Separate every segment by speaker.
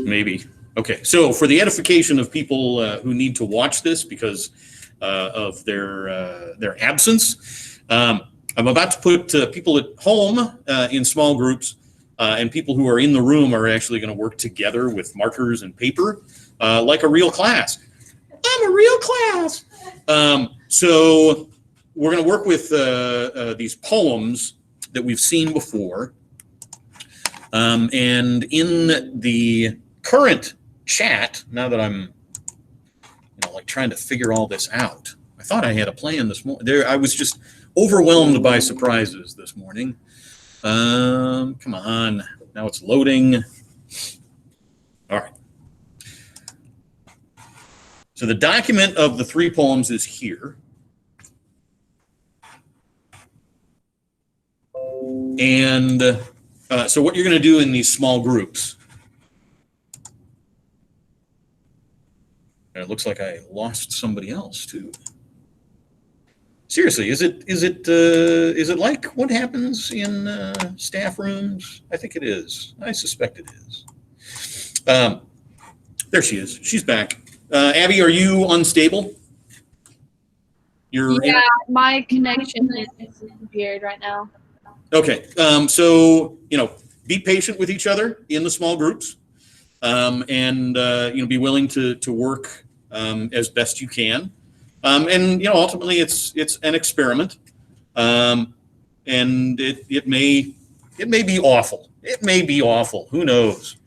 Speaker 1: Maybe. Okay, so for the edification of people who need to watch this because of their absence, I'm about to put people at home in small groups, and people who are in the room are actually going to work together with markers and paper, like a real class. I'm a real class. So we're going to work with these poems that we've seen before. And in the current chat, now that I'm like trying to figure all this out, I thought I had a plan this morning. I was just overwhelmed by surprises this morning. Come on, now it's loading. All right. So the document of the 3 poems is here. And so what you're going to do in these small groups. And it looks like I lost somebody else too. Seriously, is it like what happens in staff rooms? I think it is. I suspect it is. There she is. She's back. Abby, are you unstable?
Speaker 2: Yeah, my connection is disappeared right now.
Speaker 1: Okay. So be patient with each other in the small groups, and be willing to work as best you can. And ultimately it's an experiment, and it may be awful. It may be awful. Who knows?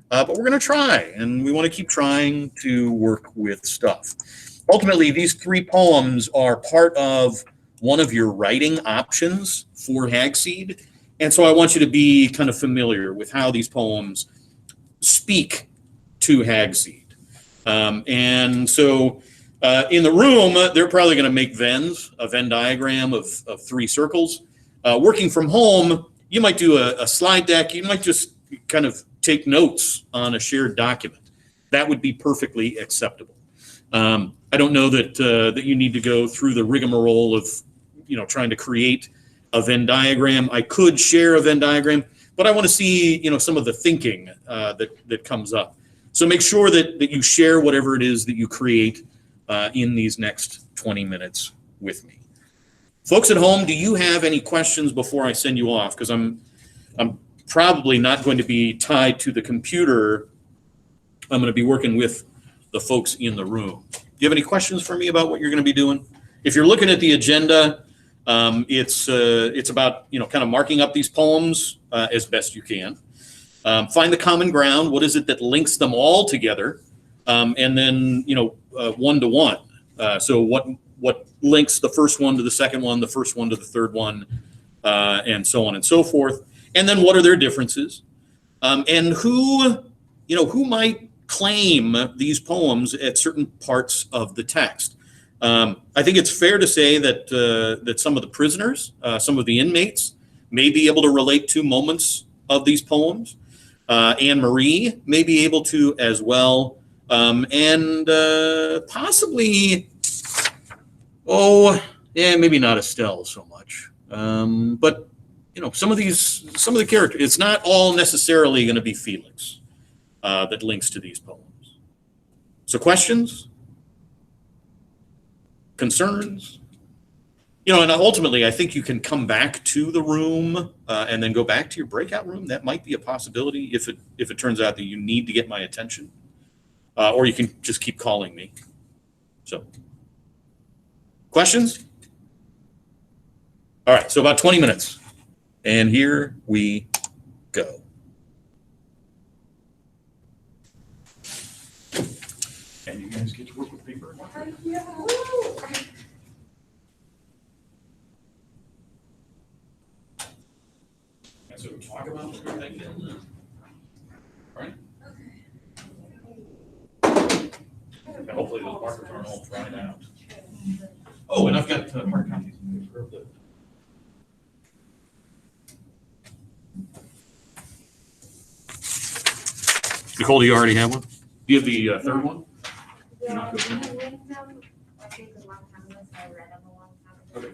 Speaker 1: But we're going to try, and we want to keep trying to work with stuff. Ultimately, these 3 poems are part of one of your writing options for Hagseed, and so I want you to be kind of familiar with how these poems speak to Hagseed. And so in the room, they're probably going to make a Venn diagram of 3 circles. Working from home, you might do a slide deck. You might just kind of take notes on a shared document. That would be perfectly acceptable. I don't know that you need to go through the rigmarole of trying to create a Venn diagram. I could share a Venn diagram, but I want to see some of the thinking that comes up. So make sure that you share whatever it is that you create in these next 20 minutes with me. Folks at home, do you have any questions before I send you off? Because I'm probably not going to be tied to the computer. I'm going to be working with the folks in the room. Do you have any questions for me about what you're going to be doing? If you're looking at the agenda, it's about kind of marking up these poems as best you can. Find the common ground. What is it that links them all together? And then one-to-one. So what links the first one to the second one, the first one to the third one, and so on and so forth. And then what are their differences? And who might claim these poems at certain parts of the text? I think it's fair to say that some of the prisoners, some of the inmates, may be able to relate to moments of these poems. Anne Marie may be able to as well, and possibly, maybe not Estelle so much, but some of the characters. It's not all necessarily going to be Felix that links to these poems. So questions? Concerns? And ultimately, I think you can come back to the room and then go back to your breakout room. That might be a possibility if it turns out that you need to get my attention, or you can just keep calling me. So, questions? All right, so about 20 minutes, and here we go. And you guys get to work with paper.
Speaker 3: Yeah.
Speaker 1: So talk about what you're thinking. All right? And hopefully those markers aren't all dried out. Oh, and I've got hard copies of the. Nicole, do you already have one? Do you have the third one?
Speaker 3: Yeah, I think a long time ago, so I read them a long time ago.
Speaker 1: Okay.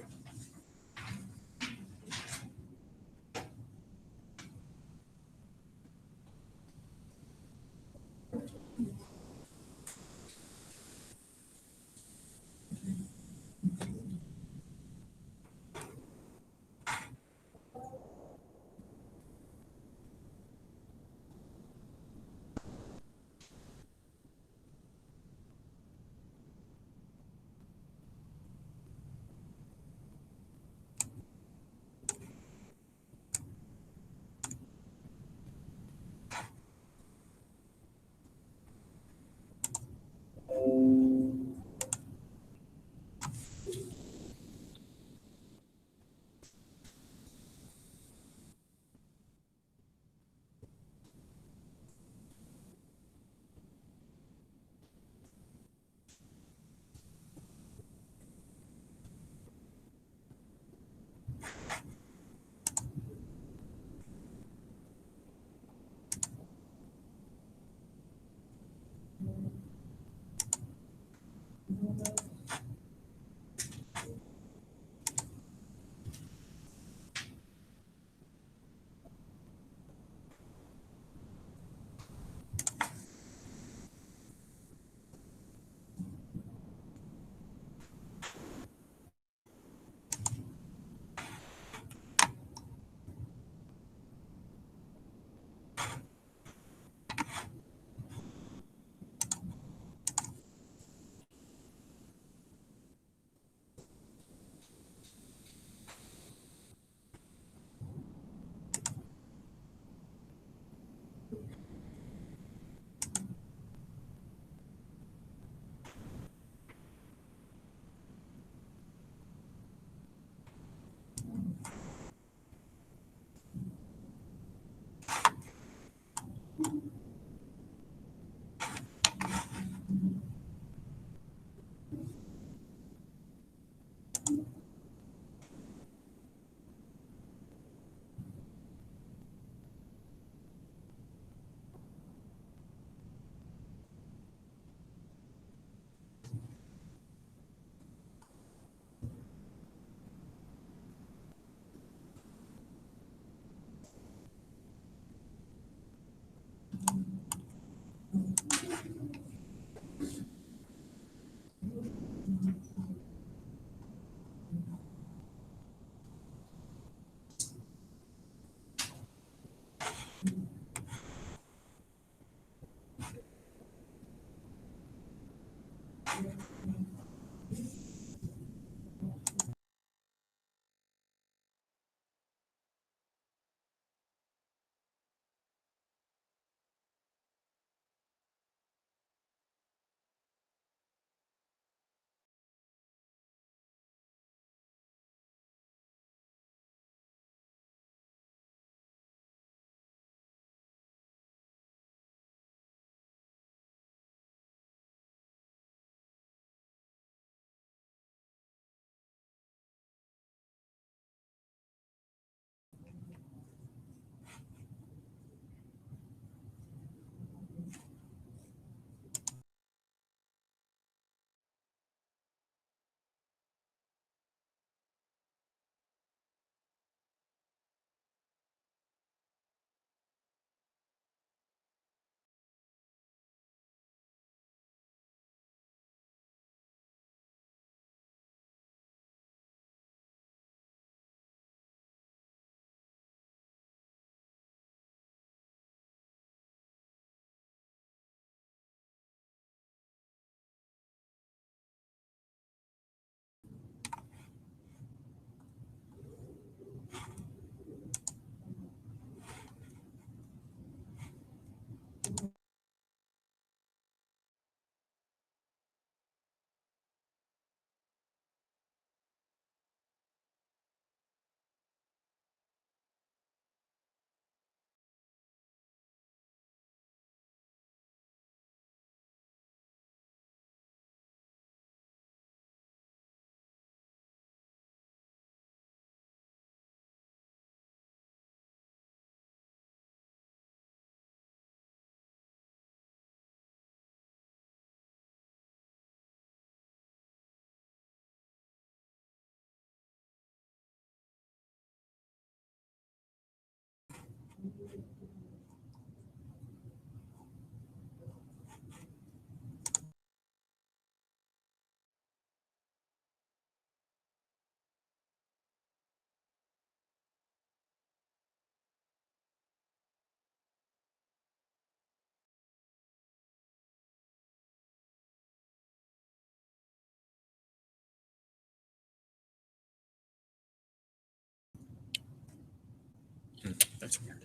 Speaker 1: That's weird.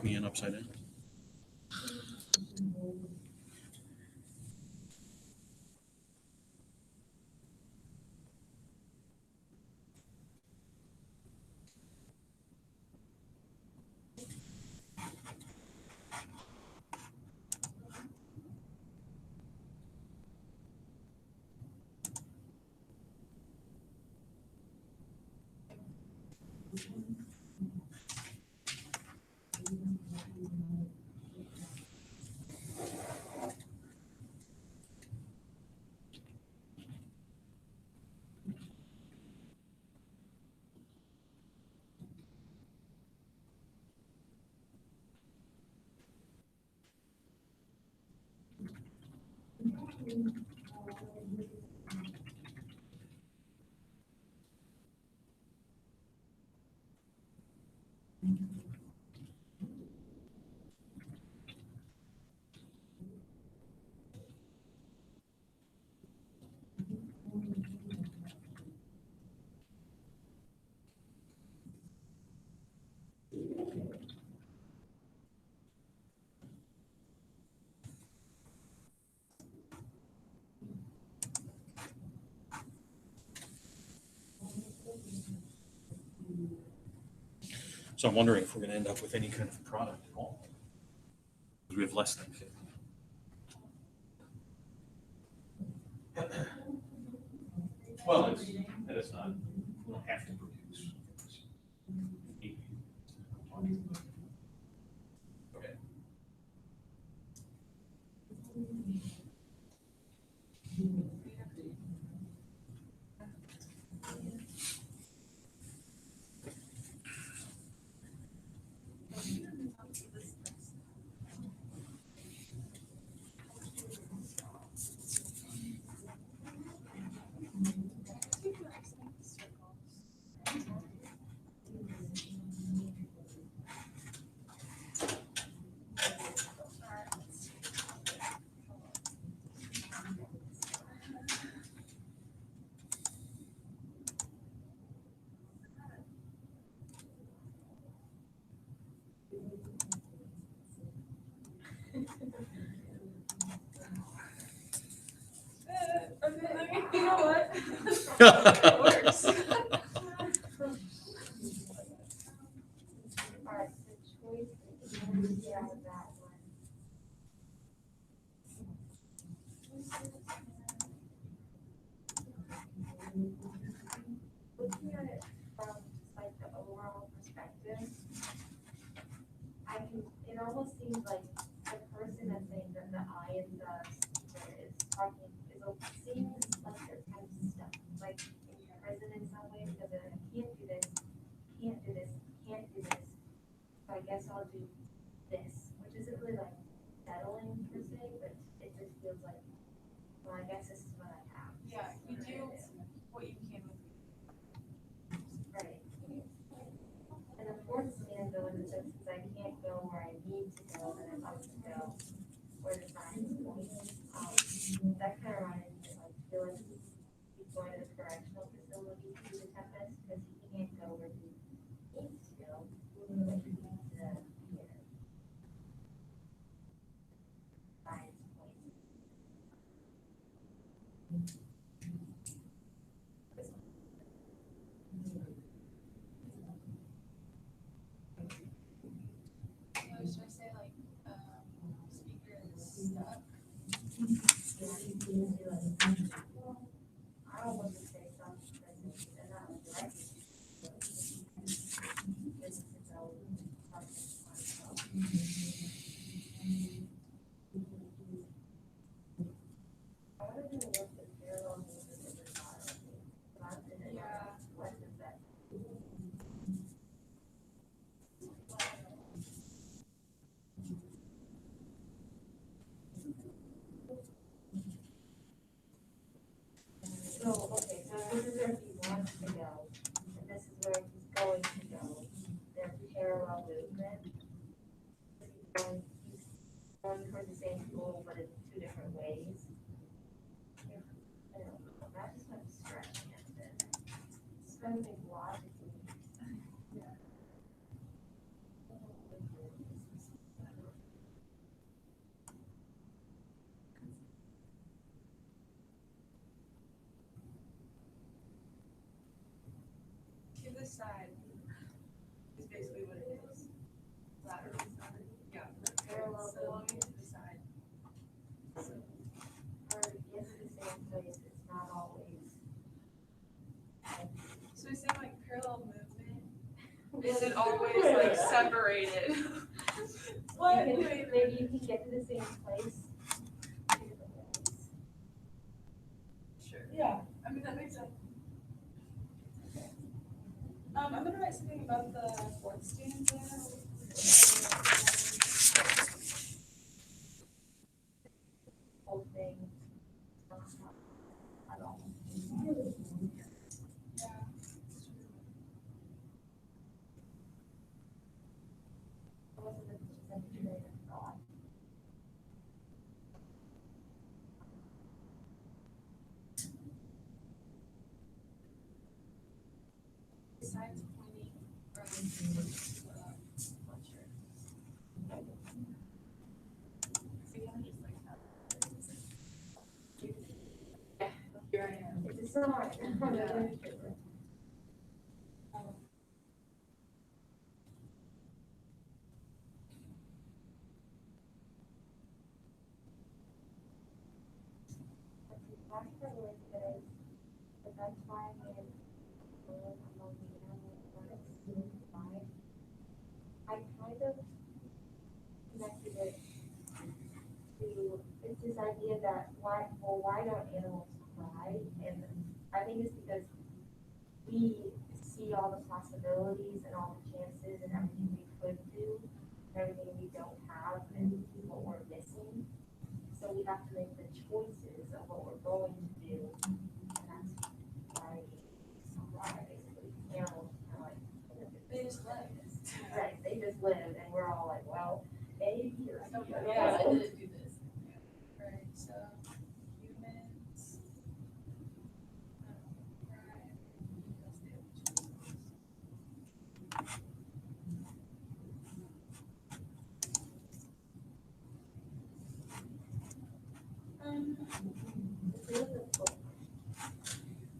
Speaker 1: Me and upside down. So I'm wondering if we're going to end up with any kind of product at all. We have less than 50. Well, it's not. We don't have to produce. Okay.
Speaker 3: You know what?
Speaker 1: It
Speaker 3: works. Alright, so choice, yeah, that one. Looking at it from just like the overall perspective, it almost seems like the person that's saying that the I and the speaker is talking, seems like they're kind of stuck, like in prison in some way, because they're like, can't do this, can't do this, can't do this. So I guess I'll do this, which isn't really like settling per se, but it just feels like, well, I guess this is what I have.
Speaker 4: Yeah, you do what you can with
Speaker 3: Right. And the fourth stanza, when it says, since I can't go where I need to go, then I must go where the signs point. That kind of reminds me, like, feel like he's going to the correctional facility through the tempest, because he can't go where he needs to go. But he needs to hear. Signs point.
Speaker 4: should I say like speaker is stuck?
Speaker 3: Yeah, he needs to like, I don't want to say something, and that was right. Just to go, I want to know what the parallel movement is about.
Speaker 4: Yeah.
Speaker 3: What is that? So, okay, so this is where he wants to go, and this is where he's going to go. They're parallel movement. He's going towards the same goal, but in two different ways. I don't know, that just went stretching a bit. It's going to think logically.
Speaker 4: this side is basically what it is. Lateral side. Yeah.
Speaker 3: Parallel
Speaker 4: So
Speaker 3: going.
Speaker 4: to the side. So,
Speaker 3: Or get to the same place, it's not always.
Speaker 4: so you're saying like parallel movement isn't always like separated. What?
Speaker 3: You can-
Speaker 4: Wait.
Speaker 3: Maybe you can get to the same place. two different ways.
Speaker 4: Sure. Yeah, I mean, that makes sense. Okay. I'm gonna write something about the fourth stanza.
Speaker 3: Whole thing. At all.
Speaker 4: Yeah.
Speaker 3: It wasn't the percentage of thought.
Speaker 4: Besides pointing from the lecture.
Speaker 3: It's a song.
Speaker 4: Yeah.
Speaker 3: That's probably what it is, but that's why I live among the animals, why I kind of connected it to, it's this idea that why don't animals cry? And I think it's because we see all the possibilities and all the chances and everything we could do, and everything we don't have, and what we're missing. So we have to make the choices of what we're going to do, and that's why basically animals are like.
Speaker 4: They just live.
Speaker 3: Right, they just live, and we're all like, well, maybe or something.
Speaker 4: Yeah, I didn't do this. Right, so humans.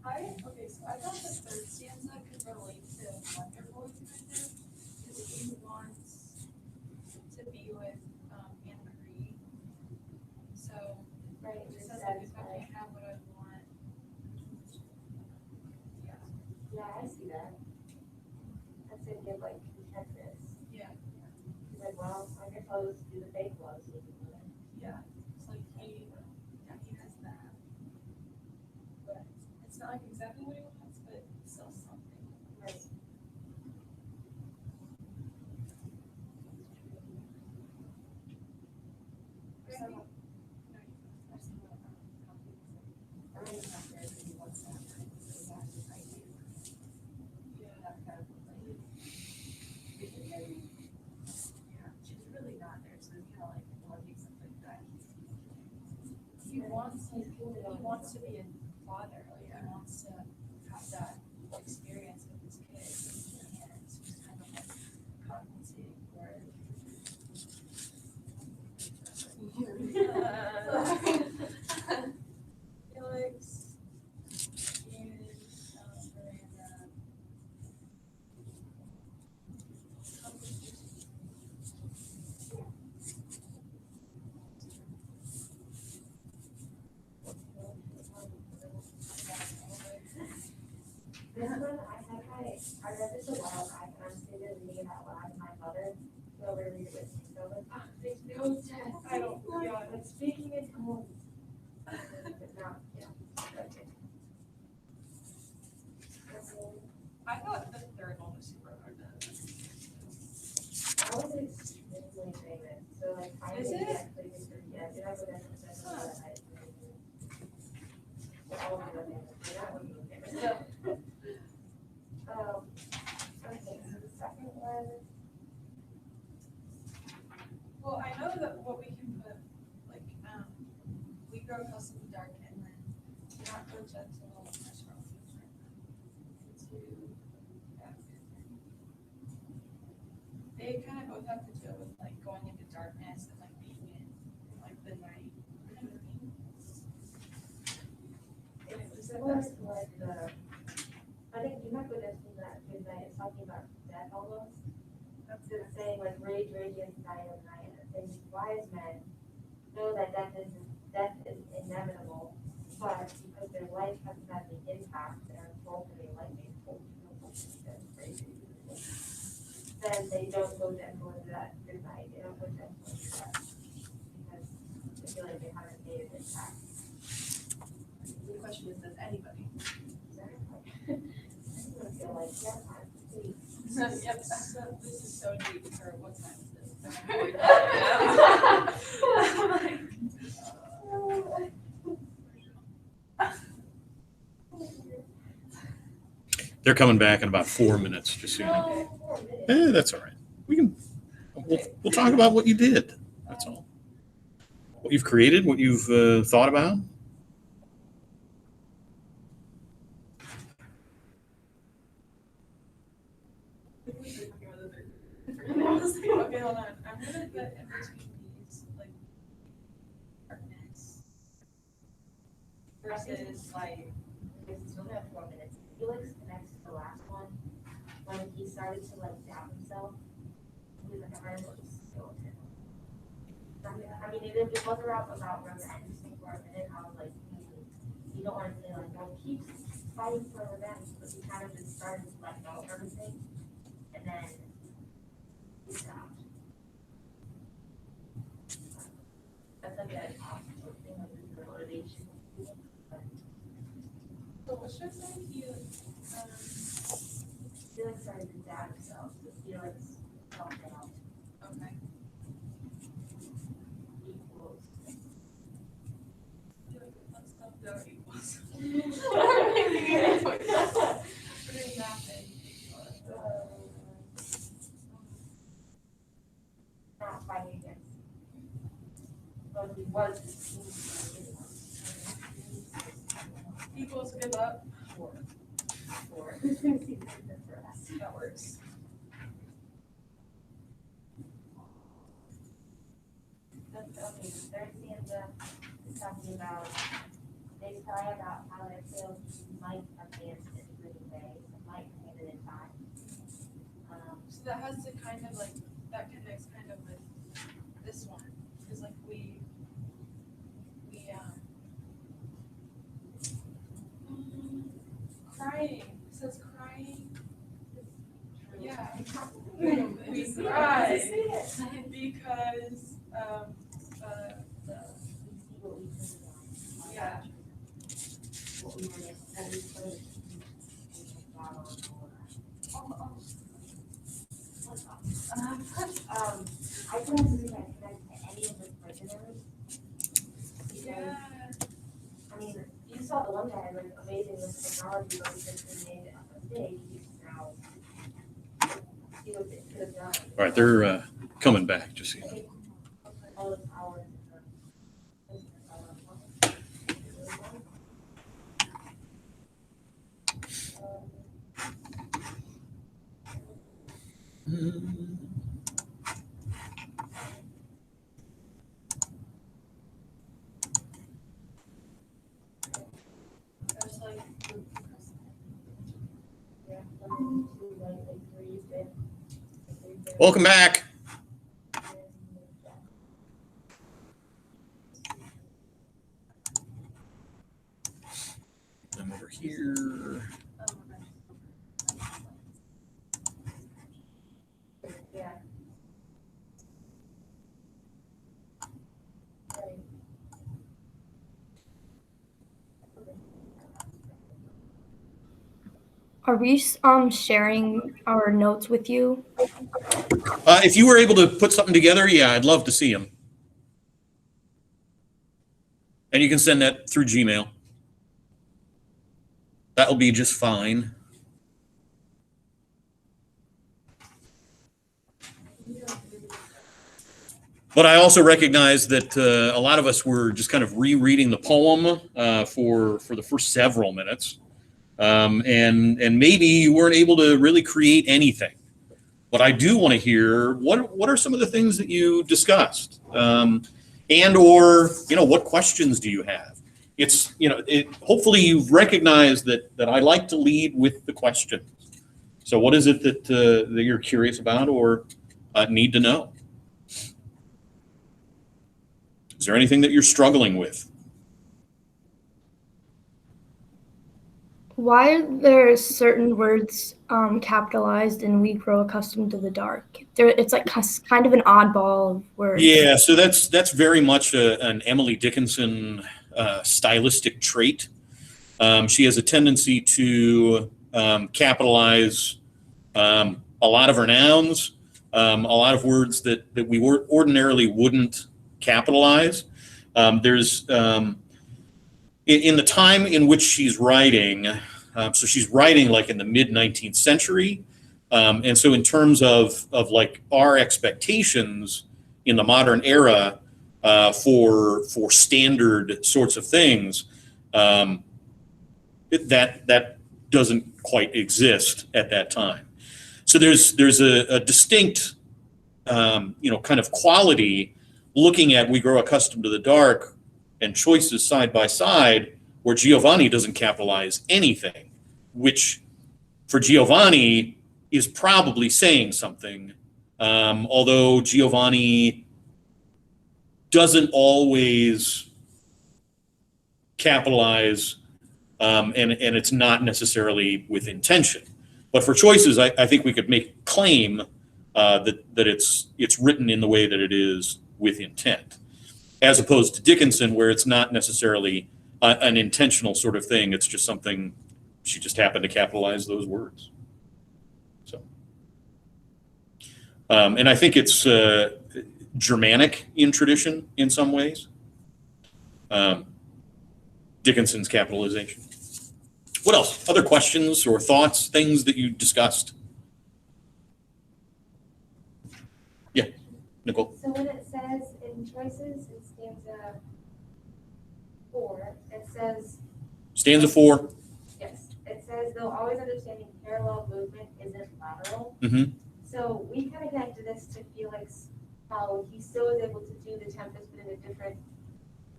Speaker 4: Right. Okay, so I thought the third stanza could relate to Wonderful kind of, because he wants to be with Anne Marie. So
Speaker 3: Right,
Speaker 4: it
Speaker 3: just
Speaker 4: says like if I
Speaker 3: satisfied.
Speaker 4: can't have what I want. Yeah.
Speaker 3: Yeah, I see that. That's a good, like, contentness.
Speaker 4: Yeah.
Speaker 3: He's like, well, I guess I'll just do the fake love, so you can do it.
Speaker 4: Yeah. It's like he has that. But it's not like exactly what he wants, but it's still something.
Speaker 3: Right.
Speaker 4: So,
Speaker 3: I mean, it's not fair because he wants that, right? So that's the idea.
Speaker 4: yeah.
Speaker 3: That's kind of like, thinking maybe, yeah, she's really not there, so it's kind of like, well, I think something like that.
Speaker 4: He wants to be a father, like he wants to have that experience with his kids, and it's just kind of like compensating for it. Felix and Miranda.
Speaker 3: This one, I read this a while back, and I'm sitting there reading it out loud, and my mother, who over read it with me, so like, ah, there's no test.
Speaker 4: I don't- yeah.
Speaker 3: Like speaking in tongues. But not, yeah, okay.
Speaker 4: I thought the third one was super hard to.
Speaker 3: I was extremely famous, so like, I
Speaker 4: Is
Speaker 3: did
Speaker 4: it?
Speaker 3: actually get through, yeah, did I go down to the
Speaker 4: Huh.
Speaker 3: All of them, that one was famous. Okay, so the second one,
Speaker 4: Well, I know that what we can put, like, we grow accustomed to dark and then not go gentle and strong. They kind of both have to do with like going into darkness and like being in like the night. You know what I mean?
Speaker 3: it's similar to like the, I think you might go down to that midnight talking about death almost. That's it, saying like rage, radiance, Naya, Naya. And wise men know that death is inevitable, but because their life hasn't had the impact and are involved in a life that's crazy. Then they don't go gentle into that good night. They don't go gentle into that because they feel like they haven't made an impact.
Speaker 4: The question is, does anybody?
Speaker 3: I feel like, yeah, please.
Speaker 4: Yep, so this is so deep for what time is this?
Speaker 1: They're coming back in about 4 minutes, just so you know. That's all right. We'll talk about what you did. That's all. What you've created, what you've thought about.
Speaker 4: Okay, hold on. I'm gonna get in between these, like, darkness versus like.
Speaker 3: It's only at 4 minutes. Felix connects to the last one when he started to like doubt himself. He was like, I was skeleton. I mean, if it wasn't about revenge for a minute, I was like, you don't want to say like, well, keep fighting for revenge, but he kind of just started to let go of everything, and then he stopped. That's like a thing of the motivation.
Speaker 4: So what should I say?
Speaker 3: Felix started to doubt himself, but Felix felt out
Speaker 4: Okay.
Speaker 3: equals.
Speaker 4: Let's stop there equals. Putting math in.
Speaker 3: Not fighting against. But he was.
Speaker 4: Equals give up.
Speaker 3: For.
Speaker 4: That works.
Speaker 3: Okay, the third stanza is talking about, they cry about how their sales might advance in a green way, might hand it in time.
Speaker 4: So that has to kind of like, that connects kind of with this one, because like we crying, it says crying. Yeah. We cry because yeah.
Speaker 3: What we were in, what we played. I couldn't believe I connected to any of the prisoners.
Speaker 4: Yeah.
Speaker 3: I mean, you saw the one guy like amazing with technology, but because he made a mistake, he's now see what they could have done.
Speaker 1: All right, they're coming back, just so you know.
Speaker 3: All the power in
Speaker 4: There's like
Speaker 1: Welcome back. I'm over here.
Speaker 3: Yeah.
Speaker 5: Are we sharing our notes with you?
Speaker 1: If you were able to put something together, yeah, I'd love to see them. And you can send that through Gmail. That'll be just fine. But I also recognize that a lot of us were just kind of rereading the poem for the first several minutes. And maybe you weren't able to really create anything. But I do want to hear what are some of the things that you discussed, and or what questions do you have? It's hopefully you've recognized that I like to lead with the questions, So what is it that you're curious about or need to know? Is there anything that you're struggling with?
Speaker 5: Why are there certain words capitalized and we grow accustomed to the dark? It's like kind of an oddball of words.
Speaker 1: Yeah, so that's very much an Emily Dickinson stylistic trait. She has a tendency to capitalize a lot of her nouns, a lot of words that we ordinarily wouldn't capitalize. There's in the time in which she's writing, so she's writing like in the mid 19th century, and so in terms of like our expectations in the modern era for standard sorts of things, that doesn't quite exist at that time. So there's a distinct kind of quality looking at We Grow Accustomed to the Dark and Choices side by side, where Giovanni doesn't capitalize anything, which for Giovanni is probably saying something, although Giovanni doesn't always capitalize, and it's not necessarily with intention. But for Choices, I think we could make a claim that it's written in the way that it is with intent, as opposed to Dickinson, where it's not necessarily an intentional sort of thing. It's just something she just happened to capitalize those words. So, and I think it's Germanic in tradition in some ways. Dickinson's capitalization. What else? Other questions or thoughts, things that you discussed? Yeah, Nicole.
Speaker 3: So when it says in Choices in stanza 4, it says,
Speaker 1: Stanza 4.
Speaker 3: yes, it says, though always understanding parallel movement isn't lateral.
Speaker 1: Mm-hmm.
Speaker 3: So we kind of connected this to Felix, how he still is able to do the Tempest, but in a different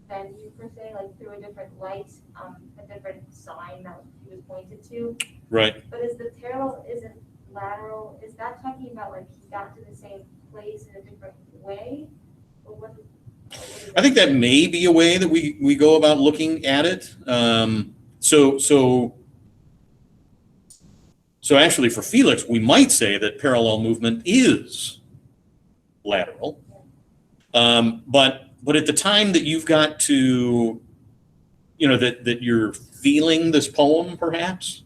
Speaker 3: venue per se, like through a different light, a different sign that he was pointed to.
Speaker 1: Right.
Speaker 3: But is the parallel isn't lateral, is that talking about like he got to the same place in a different way? Or what is
Speaker 1: I think that may be a way that we go about looking at it. So actually for Felix, we might say that parallel movement is lateral. But at the time that you've got to, that you're feeling this poem, perhaps,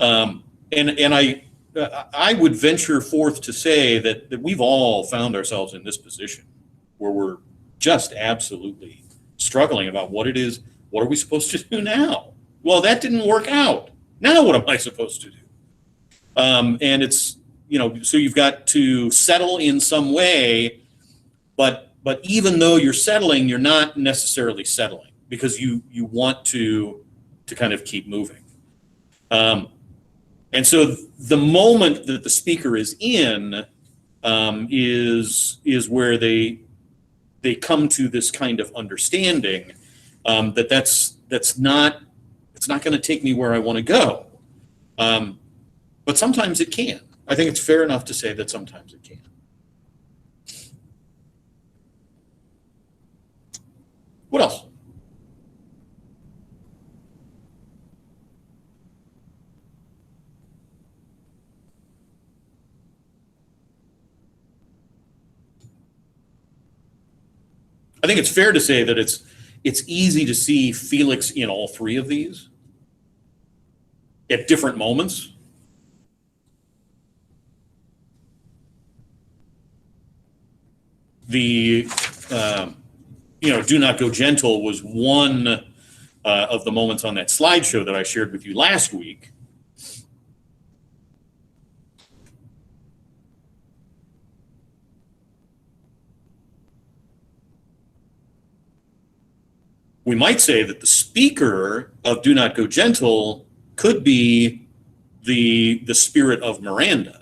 Speaker 1: and I would venture forth to say that we've all found ourselves in this position where we're just absolutely struggling about what it is. What are we supposed to do now? Well, that didn't work out. Now what am I supposed to do? And it's, so you've got to settle in some way, but even though you're settling, you're not necessarily settling because you want to kind of keep moving. And so the moment that the speaker is in is where they come to this kind of understanding that's not, it's not going to take me where I want to go. But sometimes it can. I think it's fair enough to say that sometimes it can. What else? I think it's fair to say that it's easy to see Felix in all three of these at different moments. The do not go gentle was one of the moments on that slideshow that I shared with you last week. We might say that the speaker of Do Not Go Gentle could be the spirit of Miranda.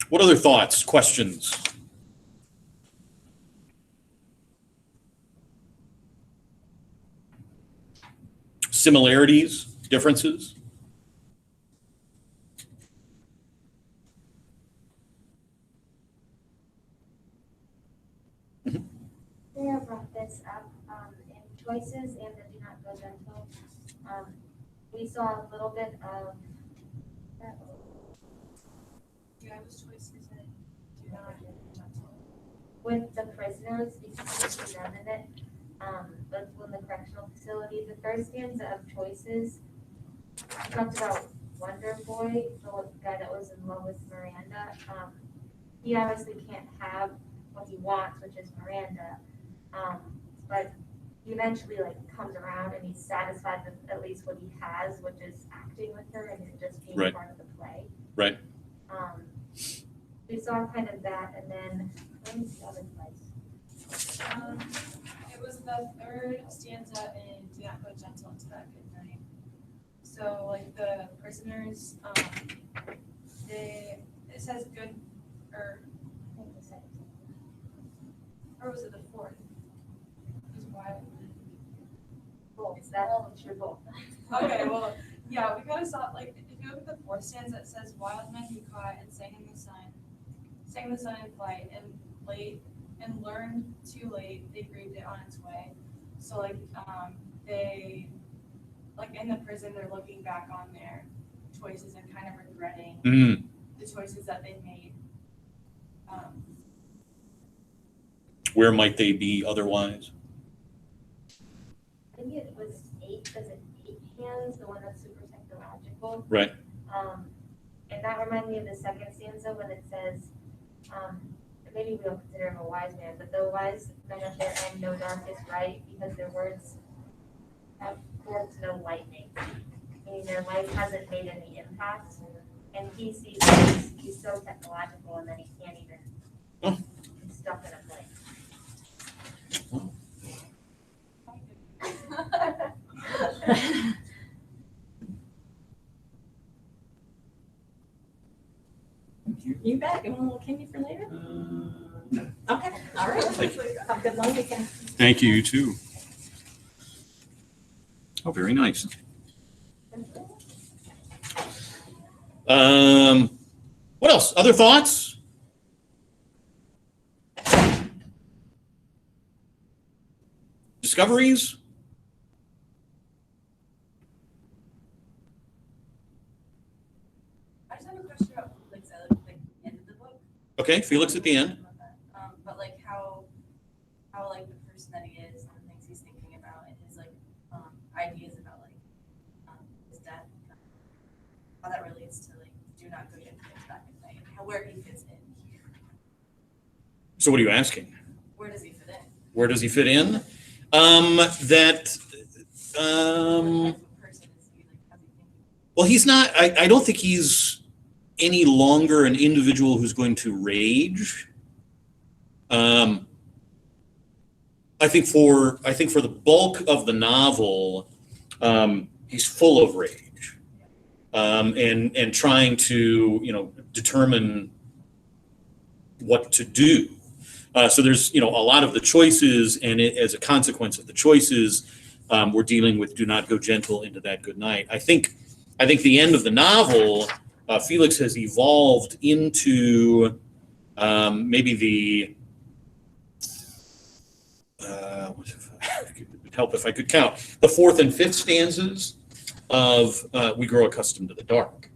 Speaker 1: What other thoughts, questions? Similarities, differences?
Speaker 3: Sarah brought this up, in choices and the do not go gentle. We saw a little bit of,
Speaker 4: Yeah, it was choices that do not gentle.
Speaker 3: with the prisoners, because we see them in it, but when the correctional facility, the third stanza of choices, talked about Wonder Boy, the guy that was in love with Miranda. He obviously can't have what he wants, which is Miranda. But he eventually like comes around and he's satisfied with at least what he has, which is acting with her and just being
Speaker 1: Right.
Speaker 3: part of the play.
Speaker 1: Right.
Speaker 3: We saw kind of that, and then what was the other place?
Speaker 4: It was the third stanza in Do Not Go Gentle into That Good Night. So like the prisoners, it says good, or
Speaker 3: I think the second.
Speaker 4: or was it the fourth? It was wild.
Speaker 3: Both. That's true. Both.
Speaker 4: Okay, well, yeah, we kind of saw, like, if you look at the fourth stanza, it says, wild men he caught and sang the sun in flight, and late, and learned too late, they grieved it on its way. So, like, they, like, in the prison, they're looking back on their choices and kind of regretting the choices that they made.
Speaker 1: Where might they be otherwise?
Speaker 3: I think it was eight hands, the one that's super technological.
Speaker 1: Right.
Speaker 3: And that reminded me of the second stanza when it says, maybe we don't consider him a wise man, but the wise men of their end know darkest right because their words have forth no lightning. Meaning their life hasn't made any impact. And he sees he's so technological and then he can't even, he's stuck in a place.
Speaker 6: You bet. You want a little candy for later? Okay. All right.
Speaker 1: Thank you.
Speaker 6: Have a good long weekend.
Speaker 1: Thank you, you too. Oh, very nice. What else? Other thoughts? Discoveries?
Speaker 7: I just have a question about Felix at like the end of the book.
Speaker 1: Okay, Felix at the end.
Speaker 7: But like how like the person that he is and the things he's thinking about and his like ideas about like his death, how that relates to like do not go into back at night, and how where he fits in here.
Speaker 1: So what are you asking?
Speaker 7: Where does he fit in?
Speaker 1: Where does he fit in?
Speaker 7: What type of person is he? Like how's he thinking?
Speaker 1: Well, he's not, I don't think he's any longer an individual who's going to rage. I think for the bulk of the novel, he's full of rage, and trying to, determine what to do. So there's, a lot of the choices, and as a consequence of the choices, we're dealing with do not go gentle into that good night. I think the end of the novel, Felix has evolved into maybe the it would help if I could count the fourth and fifth stanzas of We Grow Accustomed to the Dark,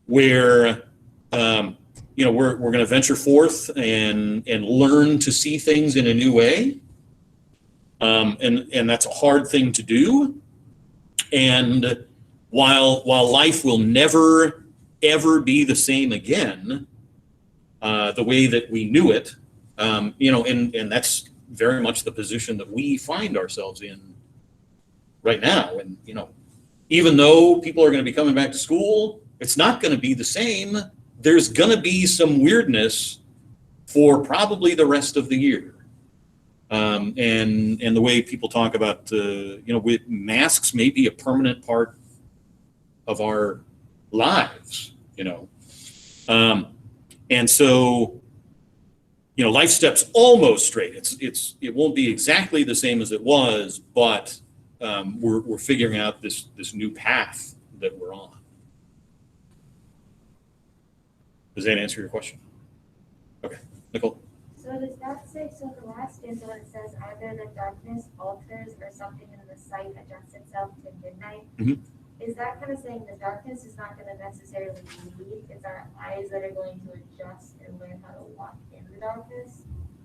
Speaker 1: where we're going to venture forth and learn to see things in a new way, and that's a hard thing to do. And while life will never ever be the same again, the way that we knew it, and that's very much the position that we find ourselves in right now. And even though people are going to be coming back to school, it's not going to be the same. There's going to be some weirdness for probably the rest of the year. And the way people talk about, with masks may be a permanent part of our lives, And so, life step's almost straight. It won't be exactly the same as it was, but we're figuring out this new path that we're on. Does that answer your question? Okay, Nicole.
Speaker 3: So does that say, so the last stanza when it says either the darkness alters or something in the sight adjusts itself to midnight, is that kind of saying the darkness is not going to necessarily lead? It's our eyes that are going to adjust and learn how to walk in the darkness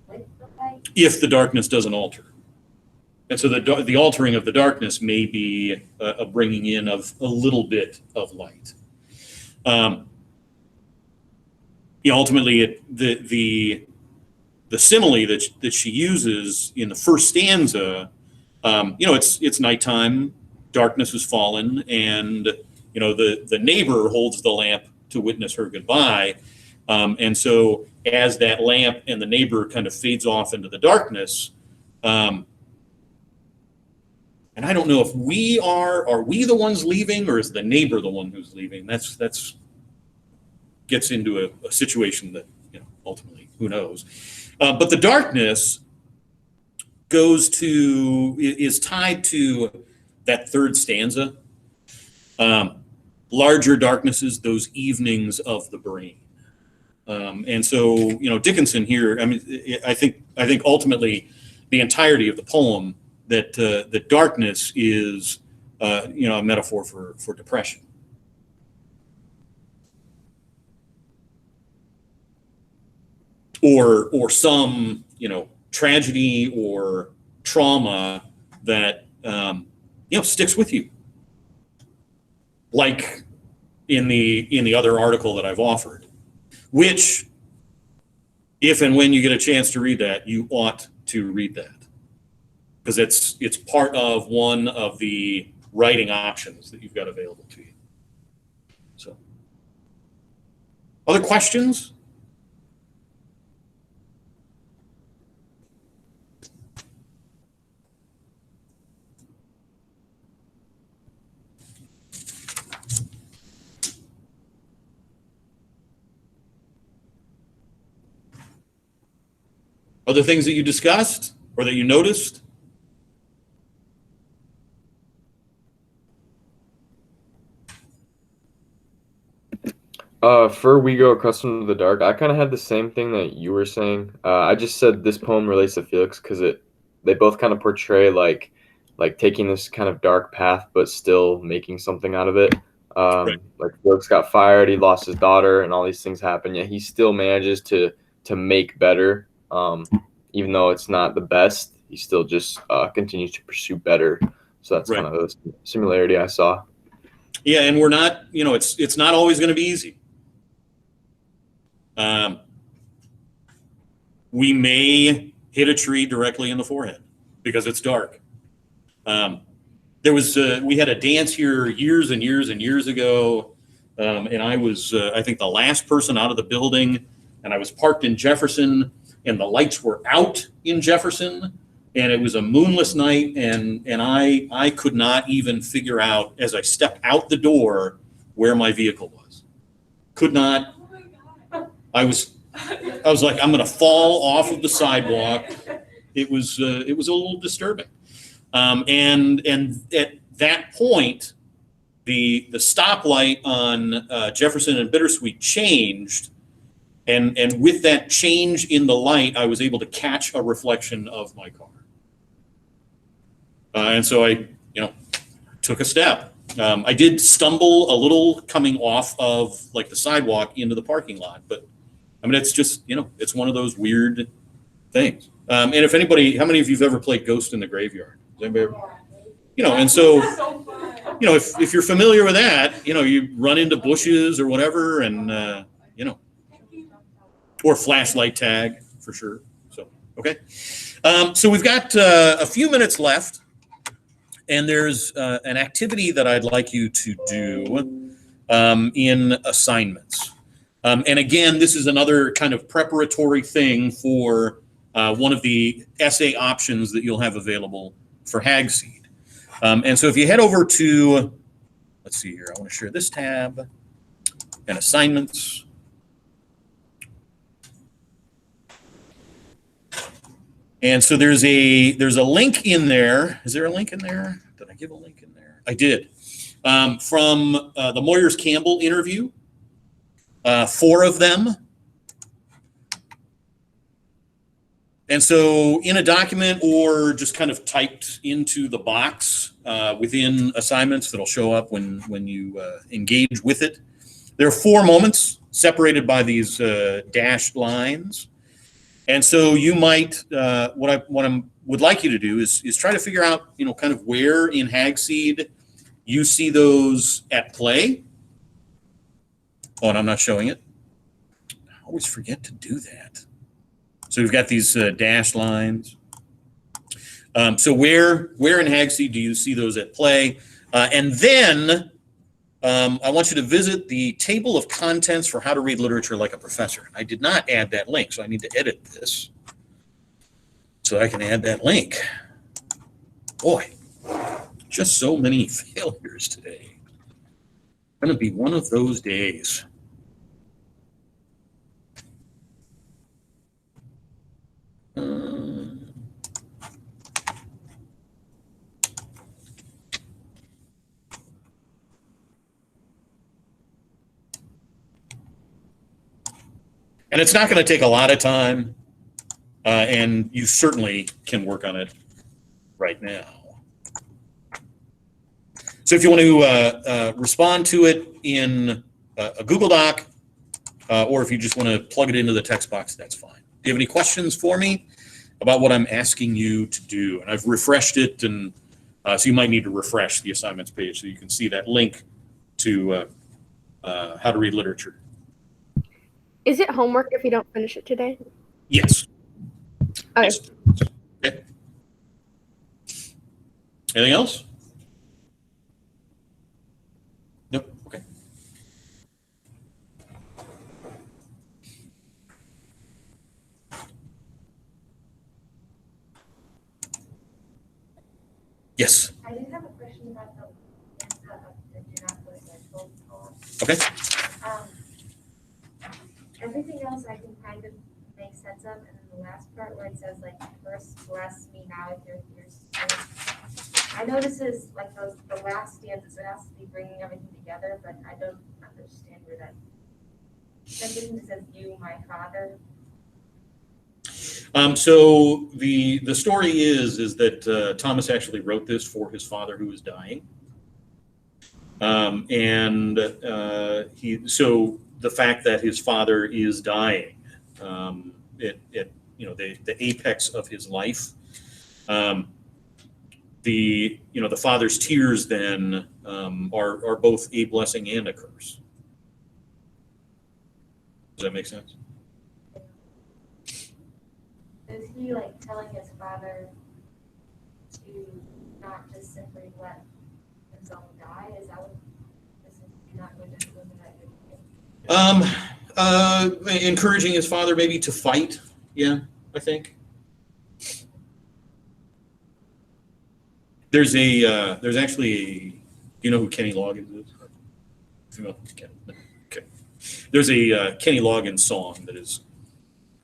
Speaker 3: with the light?
Speaker 1: If the darkness doesn't alter. And so the altering of the darkness may be a bringing in of a little bit of light. Ultimately, the simile that she uses in the first stanza, it's nighttime, darkness has fallen, and the neighbor holds the lamp to witness her goodbye. And so as that lamp and the neighbor kind of fades off into the darkness, and I don't know if are we the ones leaving, or is the neighbor the one who's leaving? That's gets into a situation that, ultimately, who knows? But the darkness is tied to that third stanza. Larger darknesses, those evenings of the brain. And so, Dickinson here, I think ultimately the entirety of the poem that the darkness is, a metaphor for depression. Or some, tragedy or trauma that, sticks with you. Like in the other article that I've offered, which, if and when you get a chance to read that, you ought to read that. Because it's part of one of the writing options that you've got available to you. So, other questions? Other things that you discussed or that you noticed?
Speaker 8: For We Go Accustomed to the Dark, I kind of had the same thing that you were saying. I just said this poem relates to Felix because they both kind of portray like taking this kind of dark path, but still making something out of it.
Speaker 1: Right.
Speaker 8: Like Felix got fired, he lost his daughter, and all these things happen. Yet he still manages to make better, even though it's not the best. He still just continues to pursue better. So that's
Speaker 1: Right.
Speaker 8: kind of the similarity I saw.
Speaker 1: Yeah, and we're not, it's not always going to be easy. We may hit a tree directly in the forehead because it's dark. We had a dance here years and years and years ago, and I was, I think, the last person out of the building, and I was parked in Jefferson, and the lights were out in Jefferson, and it was a moonless night, and I could not even figure out, as I stepped out the door, where my vehicle was. Could not. I was like, I'm going to fall off of the sidewalk. It was a little disturbing. And at that point, the stoplight on Jefferson and Bittersweet changed. And with that change in the light, I was able to catch a reflection of my car. And so I, took a step. I did stumble a little coming off of like the sidewalk into the parking lot, but it's just, it's one of those weird things. And if anybody, how many of you've ever played Ghost in the Graveyard? Has anybody ever? And so, if you're familiar with that, you run into bushes or whatever, and, or flashlight tag for sure. So, okay. So we've got a few minutes left, and there's an activity that I'd like you to do in assignments. And again, this is another kind of preparatory thing for one of the essay options that you'll have available for Hagseed. And so if you head over to, let's see here, I want to share this tab and assignments. And so there's a link in there. Is there a link in there? Did I give a link in there? I did. From the Moyers Campbell interview, 4 of them. And so in a document or just kind of typed into the box within assignments that'll show up when you engage with it, there are 4 moments separated by these dashed lines. And so you might, what I would like you to do is try to figure out, kind of where in Hagseed you see those at play. Oh, and I'm not showing it. I always forget to do that. So we've got these dashed lines. So where in Hagseed do you see those at play? And then I want you to visit the table of contents for how to read literature like a professor. I did not add that link, so I need to edit this so I can add that link. Boy, just so many failures today. Going to be one of those days. And it's not going to take a lot of time, and you certainly can work on it right now. So if you want to respond to it in a Google Doc, or if you just want to plug it into the text box, that's fine. Do you have any questions for me about what I'm asking you to do? And I've refreshed it, and so you might need to refresh the assignments page so you can see that link to how to read literature.
Speaker 9: Is it homework if you don't finish it today?
Speaker 1: Yes.
Speaker 9: Okay.
Speaker 1: Yes. Okay. Anything else? Nope. Okay. Yes.
Speaker 3: I did have a question about the do not put schedule poem.
Speaker 1: Okay.
Speaker 3: Everything else I can kind of make sense of, and then the last part where it says like, first bless me now with your fierce spirit. I know this is like the last stanza, it has to be bringing everything together, but I don't understand where that everything that says you, my father.
Speaker 1: So the story is that Thomas actually wrote this for his father who was dying, and the fact that his father is dying, the apex of his life, the father's tears then are both a blessing and a curse. Does that make sense?
Speaker 3: Is he like telling his father to not just simply let himself die? Is that what this is? You're not going to eliminate it?
Speaker 1: Encouraging his father maybe to fight. Yeah, I think. There's actually you know who Kenny Loggins is? Okay. There's a Kenny Loggins song that is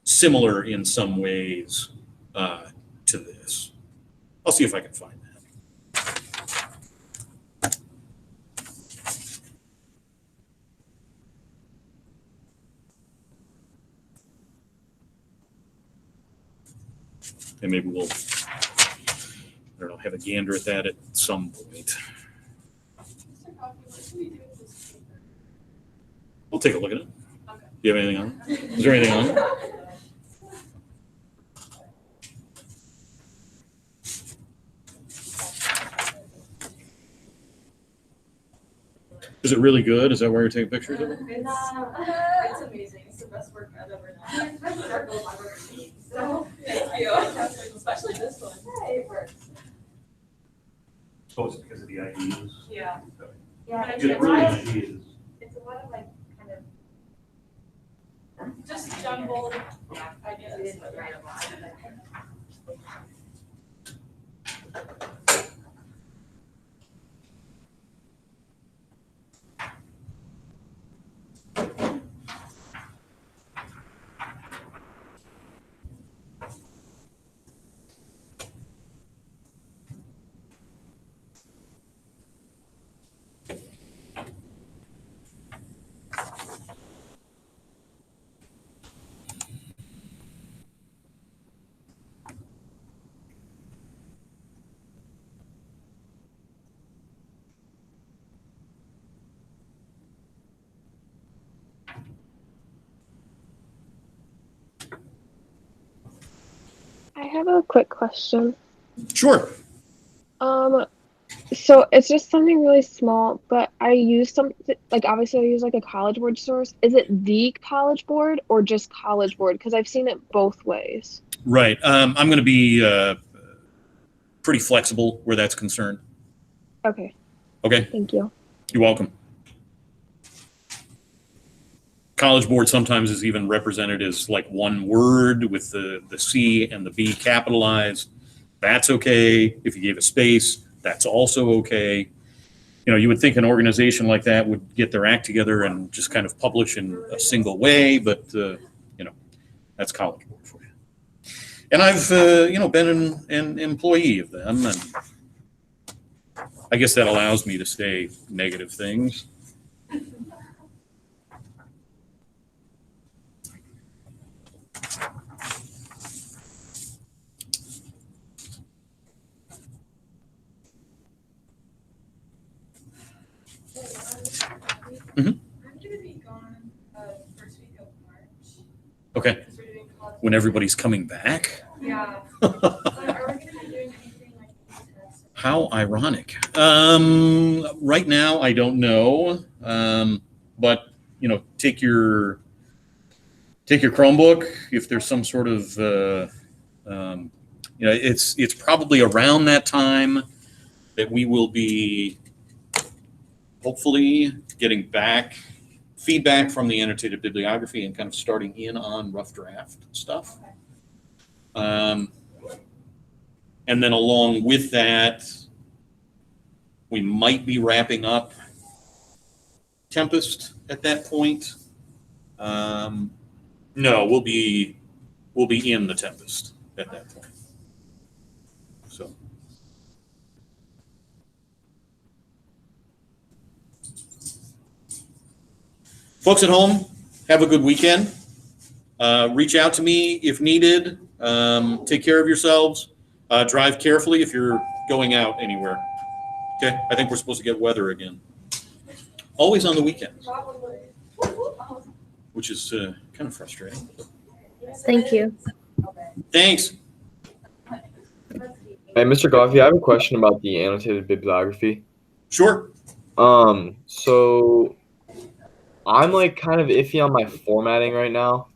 Speaker 1: similar in some ways to this. I'll see if I can find that. And maybe we'll, have a gander at that at some point.
Speaker 4: Mr. Coffey, what should we do with this paper?
Speaker 1: We'll take a look at it.
Speaker 4: Okay.
Speaker 1: Do you have anything on it? Is there anything on it? Is it really good? Is that why you're taking pictures of it?
Speaker 7: It's amazing. It's the best work I've ever done.
Speaker 3: Best circles I've ever seen, so.
Speaker 7: Thank you. Especially this one.
Speaker 3: Hey, it works.
Speaker 1: Suppose it's because of the ideas.
Speaker 7: Yeah.
Speaker 3: Yeah,
Speaker 7: It's
Speaker 3: it's a lot of,
Speaker 1: ideas.
Speaker 3: it's a lot of like, kind of.
Speaker 7: Just jumbled
Speaker 3: Yeah.
Speaker 7: ideas.
Speaker 3: We didn't write a lot, but-
Speaker 9: have a quick question.
Speaker 1: Sure.
Speaker 9: So it's just something really small, but I use something like obviously I use like a College Board source. Is it the College Board or just College Board? Because I've seen it both ways.
Speaker 1: Right. I'm going to be pretty flexible where that's concerned.
Speaker 9: Okay,
Speaker 1: Okay.
Speaker 9: thank you.
Speaker 1: You're welcome. College Board sometimes is even represented as like one word with the C and the B capitalized. That's okay. If you gave a space, that's also okay. You would think an organization like that would get their act together and just kind of publish in a single way, but that's College Board for you. And I've been an employee of them, and I guess that allows me to say negative things.
Speaker 7: I'm gonna be gone first week of March.
Speaker 1: Okay.
Speaker 7: Because we're doing college.
Speaker 1: When everybody's coming back.
Speaker 7: Yeah. So are we gonna be doing anything like tests?
Speaker 1: How ironic. Right now, I don't know. But take your Chromebook if there's some sort of it's probably around that time that we will be hopefully getting back feedback from the annotated bibliography and kind of starting in on rough draft stuff. And then along with that, we might be wrapping up Tempest at that point. No, we'll be in the Tempest at that point. So. Folks at home, have a good weekend. Reach out to me if needed. Take care of yourselves. Drive carefully if you're going out anywhere. Okay, I think we're supposed to get weather again. Always on the weekends, which is kind of frustrating.
Speaker 5: Thank you.
Speaker 1: Thanks.
Speaker 8: Hey, Mr. Goffey, I have a question about the annotated bibliography.
Speaker 1: Sure.
Speaker 8: So I'm like kind of iffy on my formatting right now.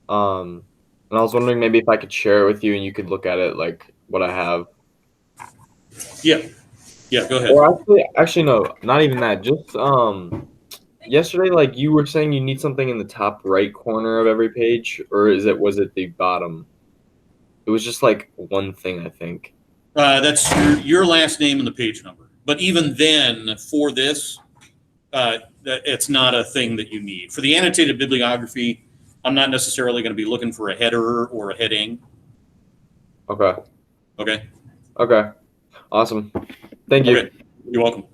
Speaker 8: And I was wondering maybe if I could share it with you and you could look at it like what I have.
Speaker 1: Yeah. Yeah, go ahead.
Speaker 8: Or actually no, not even that. Just yesterday, like you were saying you need something in the top right corner of every page, or was it the bottom? It was just like one thing, I think.
Speaker 1: That's your last name and the page number. But even then, for this, it's not a thing that you need. For the annotated bibliography, I'm not necessarily going to be looking for a header or a heading.
Speaker 8: Okay.
Speaker 1: Okay.
Speaker 8: Okay. Awesome. Thank you.
Speaker 1: Okay. You're welcome.